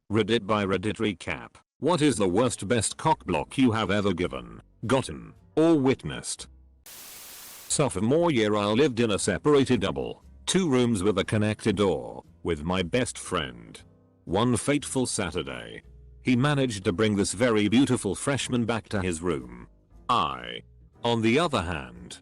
Reddit by Reddit recap. What is the worst best cockblock you have ever given, gotten, or witnessed? Sophomore year I lived in a separated double, 2 rooms with a connected door, with my best friend. One fateful Saturday, he managed to bring this very beautiful freshman back to his room. I, on the other hand,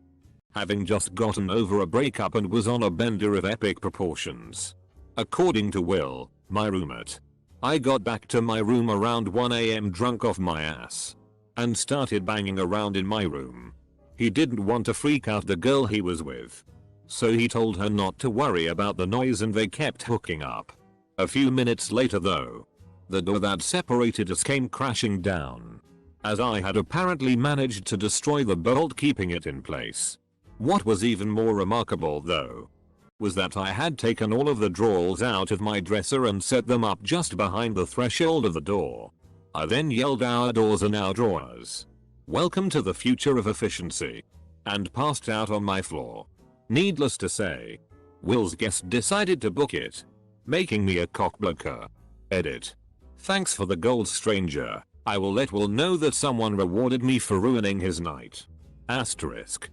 having just gotten over a breakup and was on a bender of epic proportions. According to Will, my roommate, I got back to my room around 1 AM drunk off my ass and started banging around in my room. He didn't want to freak out the girl he was with, so he told her not to worry about the noise and they kept hooking up. A few minutes later though, the door that separated us came crashing down, as I had apparently managed to destroy the bolt keeping it in place. What was even more remarkable though, was that I had taken all of the drawers out of my dresser and set them up just behind the threshold of the door. I then yelled, "Our doors are now drawers. Welcome to the future of efficiency," and passed out on my floor. Needless to say, Will's guest decided to book it, making me a cockblocker. Edit. Thanks for the gold, stranger. I will let Will know that someone rewarded me for ruining his night. Asterisk.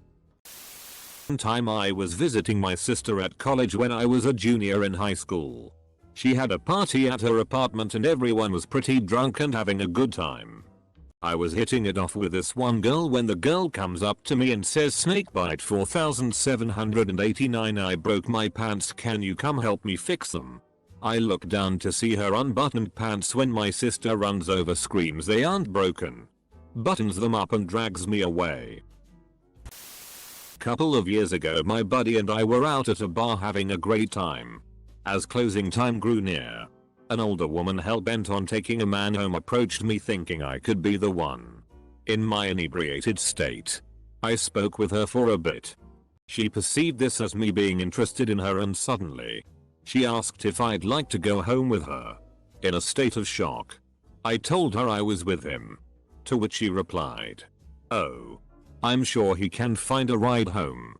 One time I was visiting my sister at college when I was a junior in high school. She had a party at her apartment and everyone was pretty drunk and having a good time. I was hitting it off with this one girl when the girl comes up to me and says, "Snakebite 4789, I broke my pants, can you come help me fix them?" I look down to see her unbuttoned pants when my sister runs over, screams they aren't broken, buttons them up and drags me away. Couple of years ago my buddy and I were out at a bar having a great time. As closing time grew near, an older woman hell-bent on taking a man home approached me thinking I could be the one. In my inebriated state, I spoke with her for a bit. She perceived this as me being interested in her and suddenly, she asked if I'd like to go home with her. In a state of shock, I told her I was with him. To which she replied, "Oh, I'm sure he can find a ride home."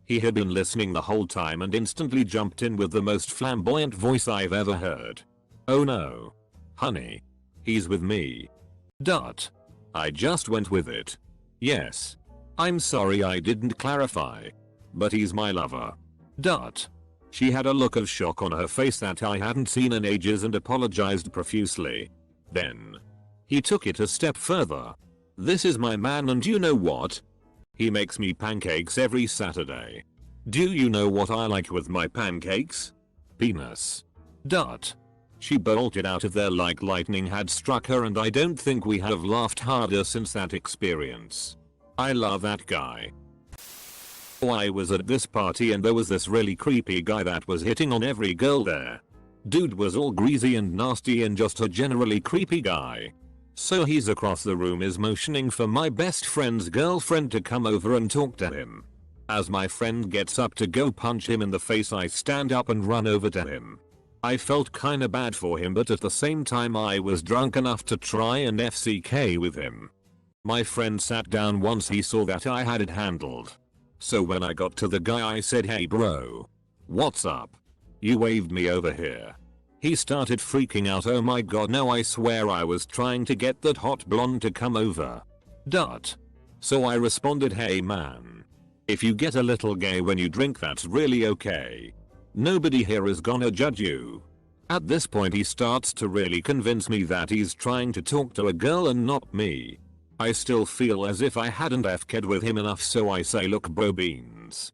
He had been listening the whole time and instantly jumped in with the most flamboyant voice I've ever heard. "Oh no, honey, he's with me." I just went with it. "Yes, I'm sorry I didn't clarify, but he's my lover." She had a look of shock on her face that I hadn't seen in ages and apologized profusely. Then, he took it a step further. "This is my man and you know what? He makes me pancakes every Saturday. Do you know what I like with my pancakes? Penis." She bolted out of there like lightning had struck her and I don't think we have laughed harder since that experience. I love that guy. I was at this party and there was this really creepy guy that was hitting on every girl there. Dude was all greasy and nasty and just a generally creepy guy. So he's across the room is motioning for my best friend's girlfriend to come over and talk to him. As my friend gets up to go punch him in the face, I stand up and run over to him. I felt kinda bad for him, but at the same time I was drunk enough to try and FCK with him. My friend sat down once he saw that I had it handled. So when I got to the guy I said, "Hey bro, what's up? You waved me over here." He started freaking out. "Oh my god no, I swear I was trying to get that hot blonde to come over." So I responded, "Hey man, if you get a little gay when you drink that's really okay. Nobody here is gonna judge you." At this point he starts to really convince me that he's trying to talk to a girl and not me. I still feel as if I hadn't FK'd with him enough, so I say, "Look bro beans,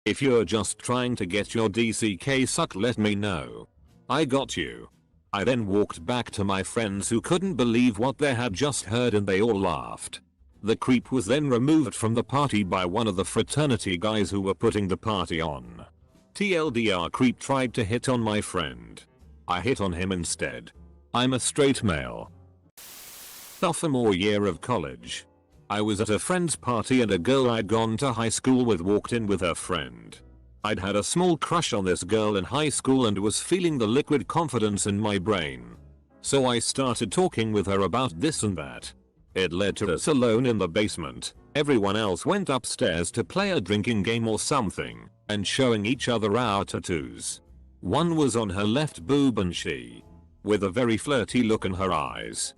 if you're just trying to get your DCK sucked, let me know. I got you." I then walked back to my friends who couldn't believe what they had just heard and they all laughed. The creep was then removed from the party by one of the fraternity guys who were putting the party on. TLDR, creep tried to hit on my friend. I hit on him instead. I'm a straight male. Sophomore year of college. I was at a friend's party and a girl I'd gone to high school with walked in with her friend. I'd had a small crush on this girl in high school and was feeling the liquid confidence in my brain. So I started talking with her about this and that. It led to us alone in the basement. Everyone else went upstairs to play a drinking game or something, and showing each other our tattoos. One was on her left boob and she with a very flirty look in her eyes.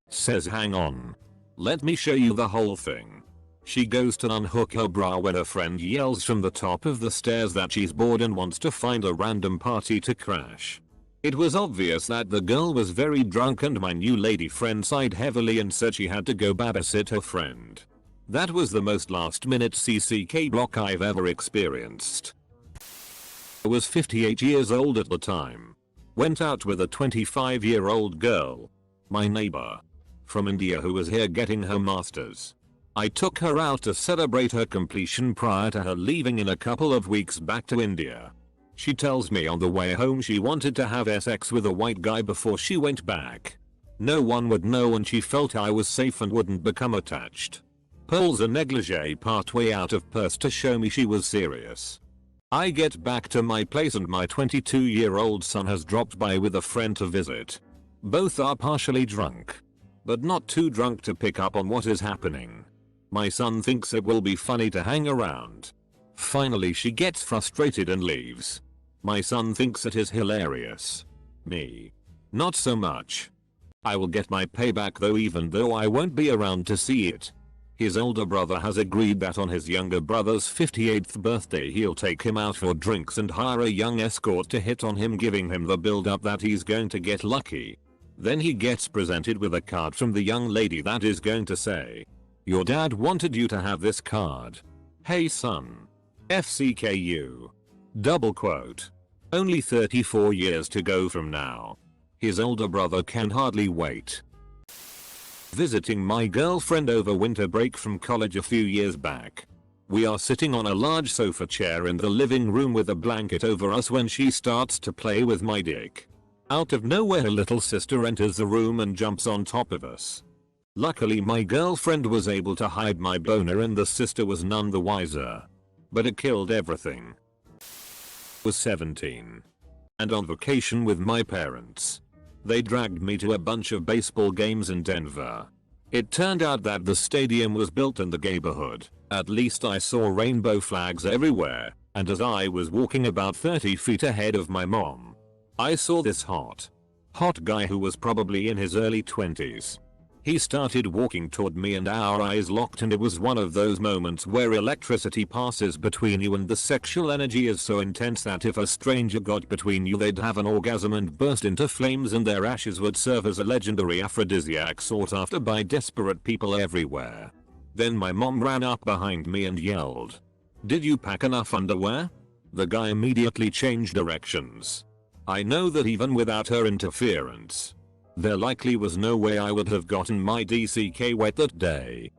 Says hang on. Let me show you the whole thing. She goes to unhook her bra when a friend yells from the top of the stairs that she's bored and wants to find a random party to crash. It was obvious that the girl was very drunk and my new lady friend sighed heavily and said she had to go babysit her friend. That was the most last minute CCK block I've ever experienced. I was 58 years old at the time. Went out with a 25-year-old girl, my neighbor, from India who was here getting her masters. I took her out to celebrate her completion prior to her leaving in a couple of weeks back to India. She tells me on the way home she wanted to have sex with a white guy before she went back. No one would know and she felt I was safe and wouldn't become attached. Pulls a negligee partway out of purse to show me she was serious. I get back to my place and my 22-year-old son has dropped by with a friend to visit. Both are partially drunk, but not too drunk to pick up on what is happening. My son thinks it will be funny to hang around. Finally she gets frustrated and leaves. My son thinks it is hilarious. Me, not so much. I will get my payback though, even though I won't be around to see it. His older brother has agreed that on his younger brother's 58th birthday he'll take him out for drinks and hire a young escort to hit on him, giving him the build up that he's going to get lucky. Then he gets presented with a card from the young lady that is going to say, "Your dad wanted you to have this card. Hey son. FCKU. Double quote. Only 34 years to go from now." His older brother can hardly wait. Visiting my girlfriend over winter break from college a few years back. We are sitting on a large sofa chair in the living room with a blanket over us when she starts to play with my dick. Out of nowhere her little sister enters the room and jumps on top of us. Luckily my girlfriend was able to hide my boner and the sister was none the wiser. But it killed everything. Was 17. And on vacation with my parents. They dragged me to a bunch of baseball games in Denver. It turned out that the stadium was built in the neighborhood. At least I saw rainbow flags everywhere, and as I was walking about 30 feet ahead of my mom, I saw this hot guy who was probably in his early 20s. He started walking toward me and our eyes locked, and it was one of those moments where electricity passes between you and the sexual energy is so intense that if a stranger got between you they'd have an orgasm and burst into flames, and their ashes would serve as a legendary aphrodisiac sought after by desperate people everywhere. Then my mom ran up behind me and yelled, "Did you pack enough underwear?" The guy immediately changed directions. I know that even without her interference, there likely was no way I would have gotten my DCK wet that day.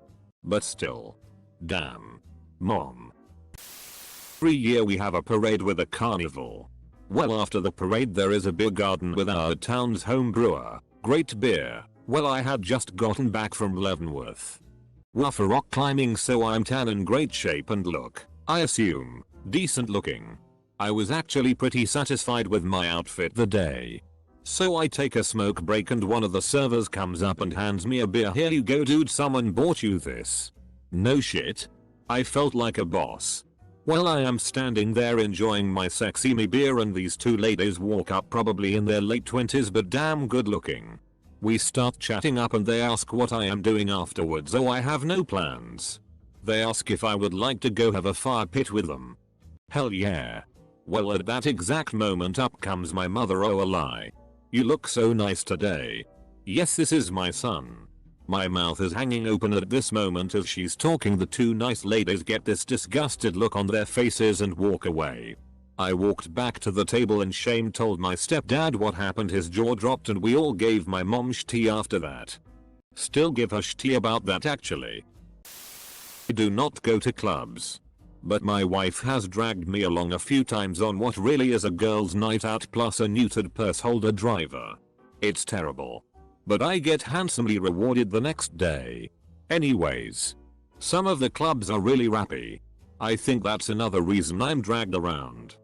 But still. Damn. Mom. Every year we have a parade with a carnival. Well, after the parade there is a beer garden with our town's home brewer. Great beer. Well, I had just gotten back from Leavenworth. For rock climbing, so I'm tan in great shape and look, I assume, decent looking. I was actually pretty satisfied with my outfit the day. So I take a smoke break and one of the servers comes up and hands me a beer. "Here you go dude, someone bought you this." No shit. I felt like a boss. Well, I am standing there enjoying my sexy me beer and these two ladies walk up, probably in their late 20s but damn good looking. We start chatting up and they ask what I am doing afterwards. Oh, I have no plans. They ask if I would like to go have a fire pit with them. Hell yeah. Well, at that exact moment up comes my mother. "Oh, a lie. You look so nice today." Yes, this is my son. My mouth is hanging open at this moment as she's talking. The two nice ladies get this disgusted look on their faces and walk away. I walked back to the table in shame, told my stepdad what happened. His jaw dropped and we all gave my mom shitty after that. Still give her shitty about that actually. I do not go to clubs. But my wife has dragged me along a few times on what really is a girls' night out plus a neutered purse holder driver. It's terrible. But I get handsomely rewarded the next day. Anyways. Some of the clubs are really rappy. I think that's another reason I'm dragged around.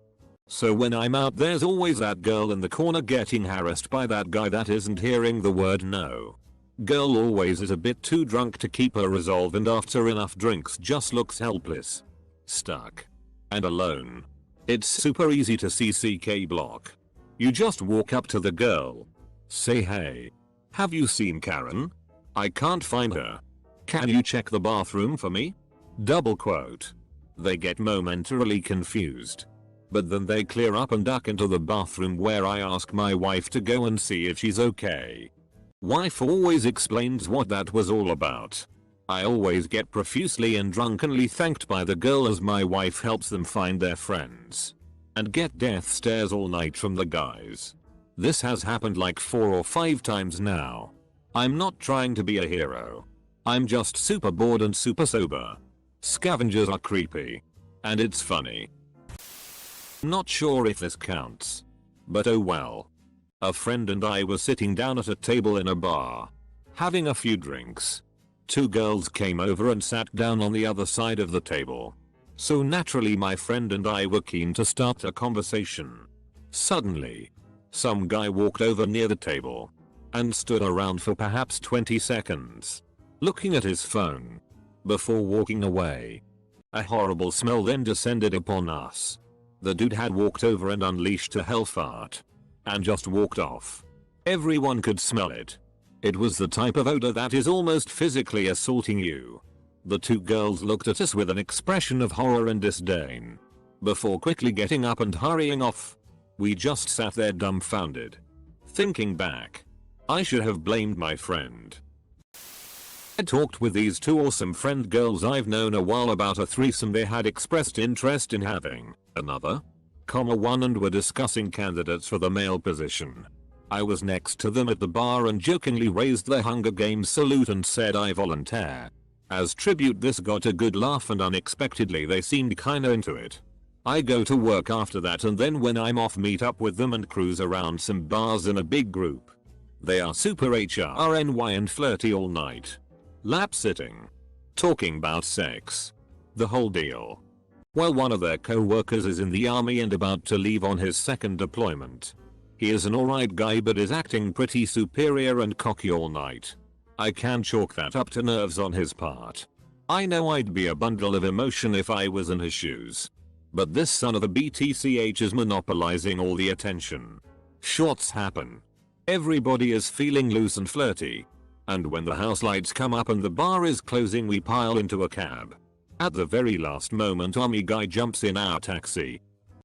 So when I'm out there's always that girl in the corner getting harassed by that guy that isn't hearing the word no. Girl always is a bit too drunk to keep her resolve and after enough drinks just looks helpless. Stuck. And alone. It's super easy to CCK block. You just walk up to the girl. Say hey. Have you seen Karen? I can't find her. Can you check the bathroom for me? Double quote. They get momentarily confused. But then they clear up and duck into the bathroom where I ask my wife to go and see if she's okay. Wife always explains what that was all about. I always get profusely and drunkenly thanked by the girl as my wife helps them find their friends. And get death stares all night from the guys. This has happened like 4 or 5 times now. I'm not trying to be a hero. I'm just super bored and super sober. Scavengers are creepy. And it's funny. Not sure if this counts. But oh well. A friend and I were sitting down at a table in a bar. Having a few drinks. 2 girls came over and sat down on the other side of the table. So naturally my friend and I were keen to start a conversation. Suddenly, some guy walked over near the table. And stood around for perhaps 20 seconds. Looking at his phone. Before walking away. A horrible smell then descended upon us. The dude had walked over and unleashed a hell fart. And just walked off. Everyone could smell it. It was the type of odor that is almost physically assaulting you. The 2 girls looked at us with an expression of horror and disdain. Before quickly getting up and hurrying off. We just sat there dumbfounded. Thinking back. I should have blamed my friend. I talked with these 2 awesome friend girls I've known a while about a threesome they had expressed interest in having. Another? One and were discussing candidates for the male position. I was next to them at the bar and jokingly raised the Hunger Games salute and said I volunteer. As tribute this got a good laugh and unexpectedly they seemed kinda into it. I go to work after that and then when I'm off meet up with them and cruise around some bars in a big group. They are super HRNY and flirty all night. Lap sitting. Talking about sex. The whole deal. Well, one of their co-workers is in the army and about to leave on his 2nd deployment. He is an alright guy but is acting pretty superior and cocky all night. I can chalk that up to nerves on his part. I know I'd be a bundle of emotion if I was in his shoes. But this son of a BTCH is monopolizing all the attention. Shots happen. Everybody is feeling loose and flirty. And when the house lights come up and the bar is closing we pile into a cab. At the very last moment army guy jumps in our taxi.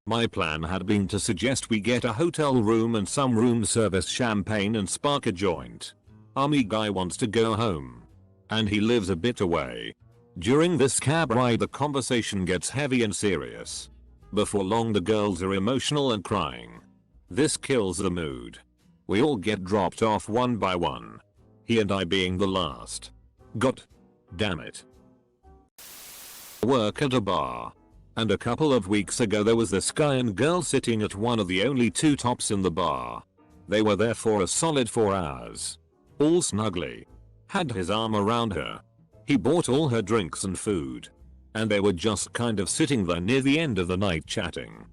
My plan had been to suggest we get a hotel room and some room service champagne and spark a joint. Army guy wants to go home. And he lives a bit away. During this cab ride the conversation gets heavy and serious. Before long the girls are emotional and crying. This kills the mood. We all get dropped off one by one. He and I being the last. God damn it. Work at a bar. And a couple of weeks ago there was this guy and girl sitting at one of the only 2 tops in the bar. They were there for a solid 4 hours. All snugly. Had his arm around her. He bought all her drinks and food. And they were just kind of sitting there near the end of the night chatting.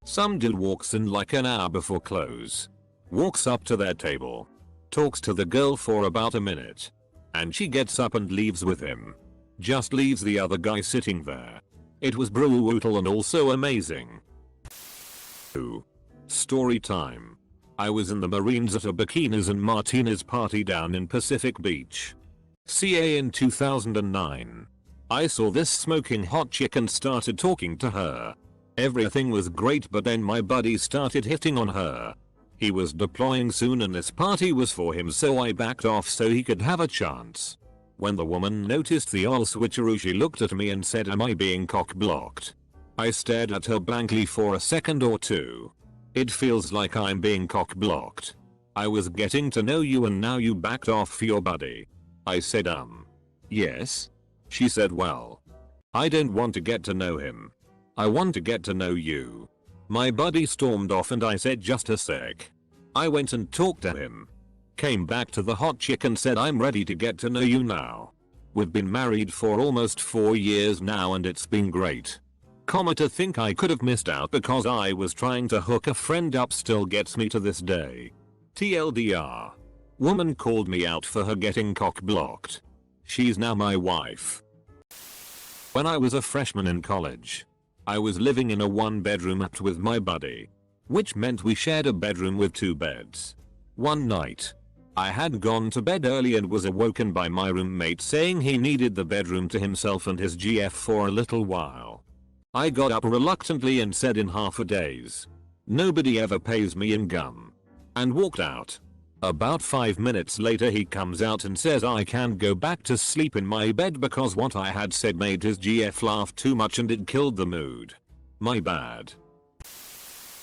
Some dude walks in like an hour before close. Walks up to their table. Talks to the girl for about a minute. And she gets up and leaves with him. Just leaves the other guy sitting there. It was brutal and also amazing. Story time. I was in the Marines at a bikinis and martinis party down in Pacific Beach, CA in 2009. I saw this smoking hot chick and started talking to her. Everything was great but then my buddy started hitting on her. He was deploying soon and this party was for him so I backed off so he could have a chance. When the woman noticed the ol' switcheroo she looked at me and said am I being cock-blocked? I stared at her blankly for a second or two. It feels like I'm being cock-blocked. I was getting to know you and now you backed off for your buddy. I said yes? She said well, I don't want to get to know him. I want to get to know you. My buddy stormed off and I said just a sec. I went and talked to him. Came back to the hot chick and said I'm ready to get to know you now. We've been married for almost 4 years now and it's been great. To think I could have missed out because I was trying to hook a friend up still gets me to this day. TLDR. Woman called me out for her getting cock-blocked. She's now my wife. When I was a freshman in college, I was living in a 1-bedroom apt with my buddy. Which meant we shared a bedroom with 2 beds. One night, I had gone to bed early and was awoken by my roommate saying he needed the bedroom to himself and his GF for a little while. I got up reluctantly and said in half a daze, "Nobody ever pays me in gum," and walked out. About 5 minutes later he comes out and says I can't go back to sleep in my bed because what I had said made his GF laugh too much and it killed the mood. My bad.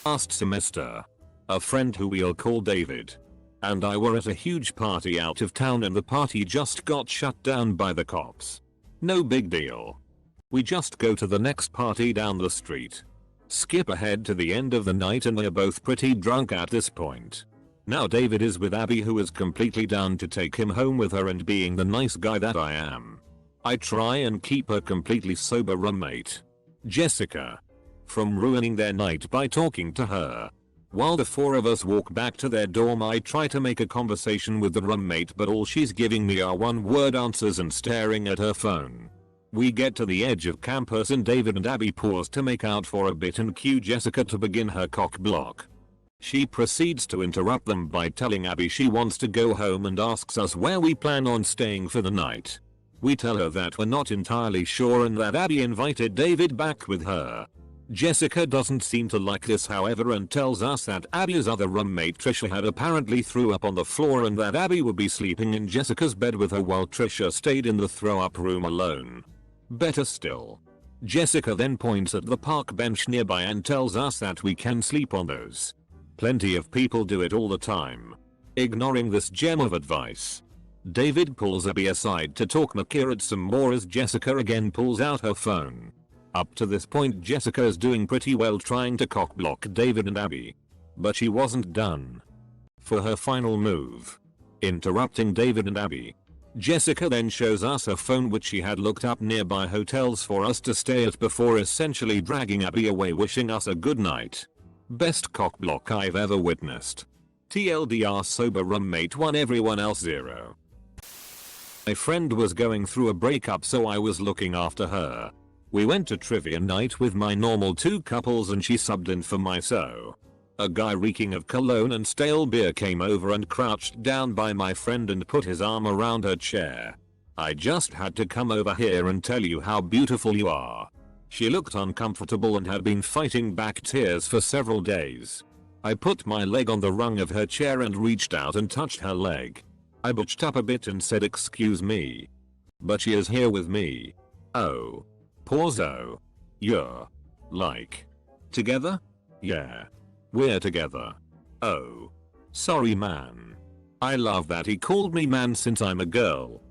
Last semester, a friend who we'll call David and I were at a huge party out of town and the party just got shut down by the cops. No big deal. We just go to the next party down the street. Skip ahead to the end of the night and we're both pretty drunk at this point. Now David is with Abby who is completely down to take him home with her, and being the nice guy that I am, I try and keep her completely sober roommate, Jessica, from ruining their night by talking to her. While the four of us walk back to their dorm, I try to make a conversation with the roommate, but all she's giving me are one-word answers and staring at her phone. We get to the edge of campus and David and Abby pause to make out for a bit and cue Jessica to begin her cockblock. She proceeds to interrupt them by telling Abby she wants to go home and asks us where we plan on staying for the night. We tell her that we're not entirely sure and that Abby invited David back with her. Jessica doesn't seem to like this, however, and tells us that Abby's other roommate Trisha had apparently threw up on the floor and that Abby would be sleeping in Jessica's bed with her while Trisha stayed in the throw-up room alone. Better still, Jessica then points at the park bench nearby and tells us that we can sleep on those. Plenty of people do it all the time. Ignoring this gem of advice, David pulls Abby aside to talk Makira some more as Jessica again pulls out her phone. Up to this point Jessica is doing pretty well trying to cockblock David and Abby. But she wasn't done. For her final move, interrupting David and Abby, Jessica then shows us her phone which she had looked up nearby hotels for us to stay at before essentially dragging Abby away, wishing us a good night. Best cockblock I've ever witnessed. TLDR sober roommate 1, everyone else 0. My friend was going through a breakup so I was looking after her. We went to trivia night with my normal 2 couples and she subbed in for my so. A guy reeking of cologne and stale beer came over and crouched down by my friend and put his arm around her chair. "I just had to come over here and tell you how beautiful you are." She looked uncomfortable and had been fighting back tears for several days. I put my leg on the rung of her chair and reached out and touched her leg. I butched up a bit and said, "Excuse me, but she is here with me." "Oh. Pause. Oh. You're like together?" "Yeah. We're together." "Oh. Sorry man." I love that he called me man since I'm a girl.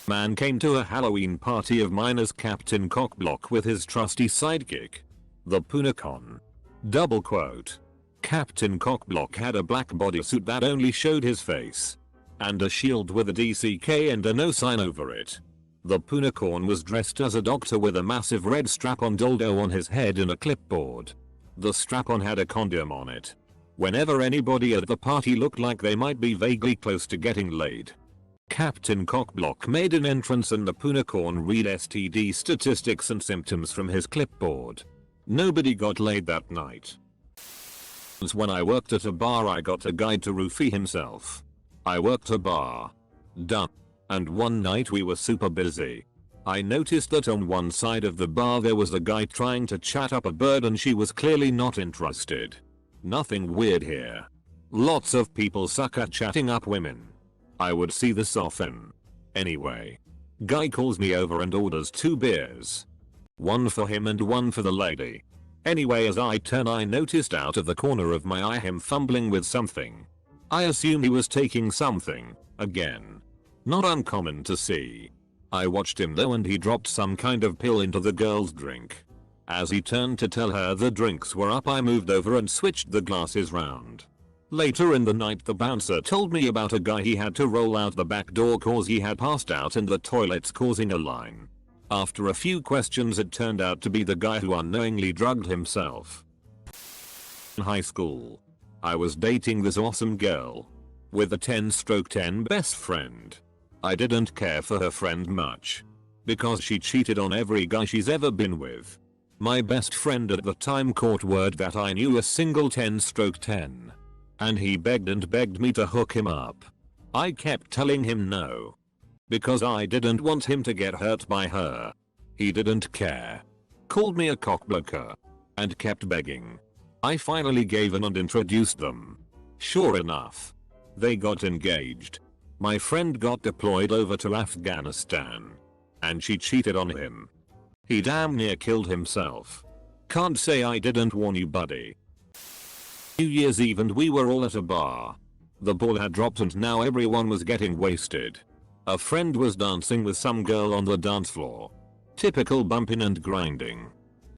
Man came to a Halloween party of mine as Captain Cockblock with his trusty sidekick, the Punacon. Double quote. Captain Cockblock had a black bodysuit that only showed his face, and a shield with a DCK and a no sign over it. The Punacon was dressed as a doctor with a massive red strap-on dildo on his head and a clipboard. The strap-on had a condom on it. Whenever anybody at the party looked like they might be vaguely close to getting laid, Captain Cockblock made an entrance and the Punacon read STD statistics and symptoms from his clipboard. Nobody got laid that night. When I worked at a bar I got a guide to roofie himself. I worked a bar. Done. And one night we were super busy. I noticed that on one side of the bar there was a guy trying to chat up a bird and she was clearly not interested. Nothing weird here. Lots of people suck at chatting up women. I would see this often. Anyway, guy calls me over and orders 2 beers. One for him and one for the lady. Anyway, as I turn I noticed out of the corner of my eye him fumbling with something. I assume he was taking something, again. Not uncommon to see. I watched him though and he dropped some kind of pill into the girl's drink. As he turned to tell her the drinks were up I moved over and switched the glasses round. Later in the night the bouncer told me about a guy he had to roll out the back door cause he had passed out in the toilets causing a line. After a few questions it turned out to be the guy who unknowingly drugged himself. In high school, I was dating this awesome girl with a 10/10 best friend. I didn't care for her friend much because she cheated on every guy she's ever been with. My best friend at the time caught word that I knew a single 10/10. and he begged and begged me to hook him up. I kept telling him no, because I didn't want him to get hurt by her. He didn't care. Called me a cockblocker and kept begging. I finally gave in and introduced them. Sure enough, they got engaged. My friend got deployed over to Afghanistan, and she cheated on him. He damn near killed himself. Can't say I didn't warn you, buddy. New Year's Eve and we were all at a bar. The ball had dropped and now everyone was getting wasted. A friend was dancing with some girl on the dance floor. Typical bumping and grinding.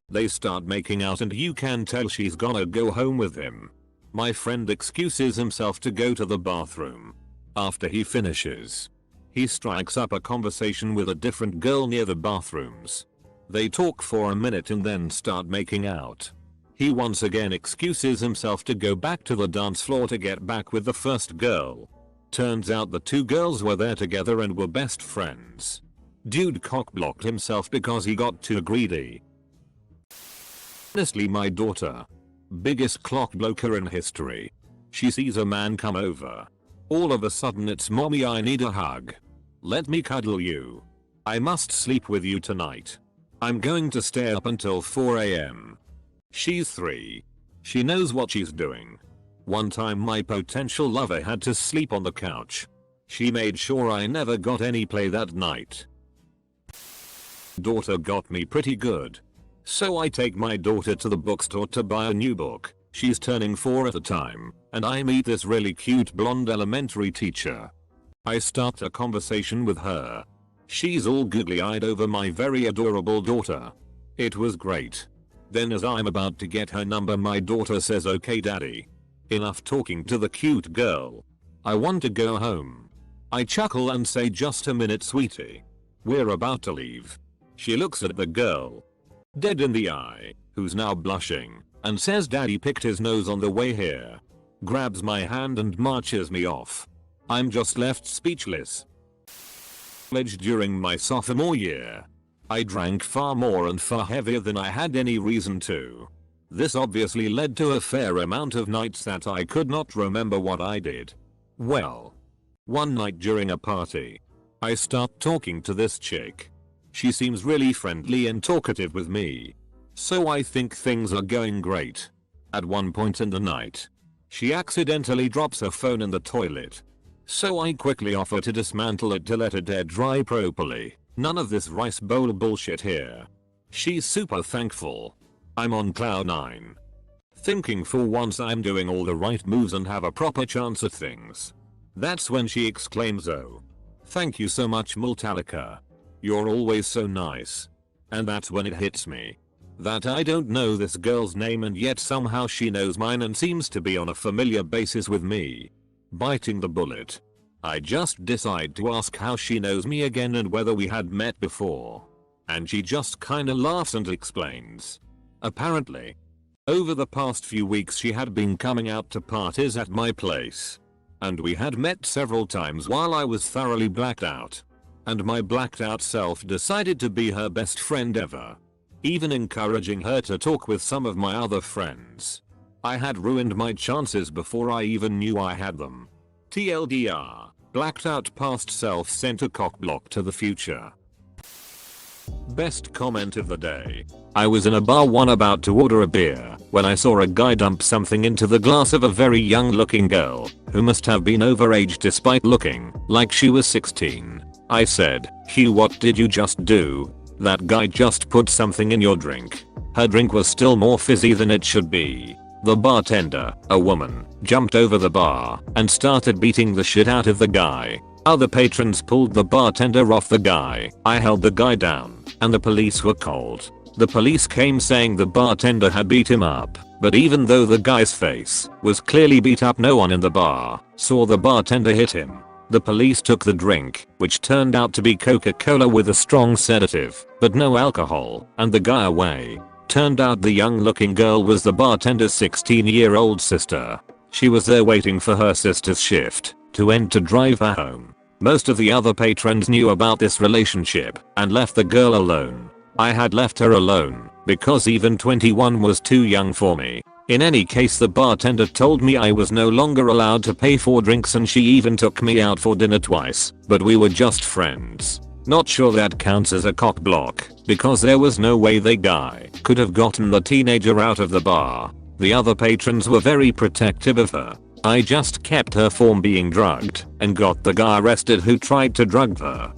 They start making out and you can tell she's gonna go home with him. My friend excuses himself to go to the bathroom. After he finishes, he strikes up a conversation with a different girl near the bathrooms. They talk for a minute and then start making out. He once again excuses himself to go back to the dance floor to get back with the first girl. Turns out the two girls were there together and were best friends. Dude cockblocked himself because he got too greedy. Honestly, my daughter. Biggest clockblocker in history. She sees a man come over. All of a sudden it's, "Mommy, I need a hug. Let me cuddle you. I must sleep with you tonight. I'm going to stay up until 4 AM. She's 3. She knows what she's doing. One time my potential lover had to sleep on the couch. She made sure I never got any play that night. Daughter got me pretty good. So I take my daughter to the bookstore to buy a new book. She's turning 4 at the time, and I meet this really cute blonde elementary teacher. I start a conversation with her. She's all googly-eyed over my very adorable daughter. It was great. Then as I'm about to get her number, my daughter says, "Okay daddy. Enough talking to the cute girl. I want to go home." I chuckle and say, "Just a minute sweetie. We're about to leave." She looks at the girl, dead in the eye, who's now blushing, and says, "Daddy picked his nose on the way here." Grabs my hand and marches me off. I'm just left speechless. During my sophomore year, I drank far more and far heavier than I had any reason to. This obviously led to a fair amount of nights that I could not remember what I did. Well, one night during a party, I start talking to this chick. She seems really friendly and talkative with me, so I think things are going great. At one point in the night, she accidentally drops her phone in the toilet. So I quickly offer to dismantle it to let it air dry properly. None of this rice bowl bullshit here. She's super thankful. I'm on cloud 9. Thinking for once I'm doing all the right moves and have a proper chance at things. That's when she exclaims, "Oh, thank you so much, Multalika. You're always so nice." And that's when it hits me that I don't know this girl's name and yet somehow she knows mine and seems to be on a familiar basis with me. Biting the bullet, I just decide to ask how she knows me again and whether we had met before. And she just kinda laughs and explains. Apparently, over the past few weeks she had been coming out to parties at my place. And we had met several times while I was thoroughly blacked out. And my blacked out self decided to be her best friend ever. Even encouraging her to talk with some of my other friends. I had ruined my chances before I even knew I had them. TLDR, blacked out past self sent a cockblock to the future. Best comment of the day. I was in a bar one about to order a beer when I saw a guy dump something into the glass of a very young looking girl who must have been overage despite looking like she was 16. I said, "Hugh, what did you just do? That guy just put something in your drink." Her drink was still more fizzy than it should be. The bartender, a woman, jumped over the bar and started beating the shit out of the guy. Other patrons pulled the bartender off the guy. I held the guy down and the police were called. The police came saying the bartender had beat him up, but even though the guy's face was clearly beat up, no one in the bar saw the bartender hit him. The police took the drink, which turned out to be Coca-Cola with a strong sedative, but no alcohol, and the guy away. Turned out the young looking girl was the bartender's 16-year-old sister. She was there waiting for her sister's shift to end to drive her home. Most of the other patrons knew about this relationship and left the girl alone. I had left her alone because even 21 was too young for me. In any case, the bartender told me I was no longer allowed to pay for drinks, and she even took me out for dinner twice, but we were just friends. Not sure that counts as a cockblock, because there was no way the guy could have gotten the teenager out of the bar. The other patrons were very protective of her. I just kept her from being drugged and got the guy arrested who tried to drug her.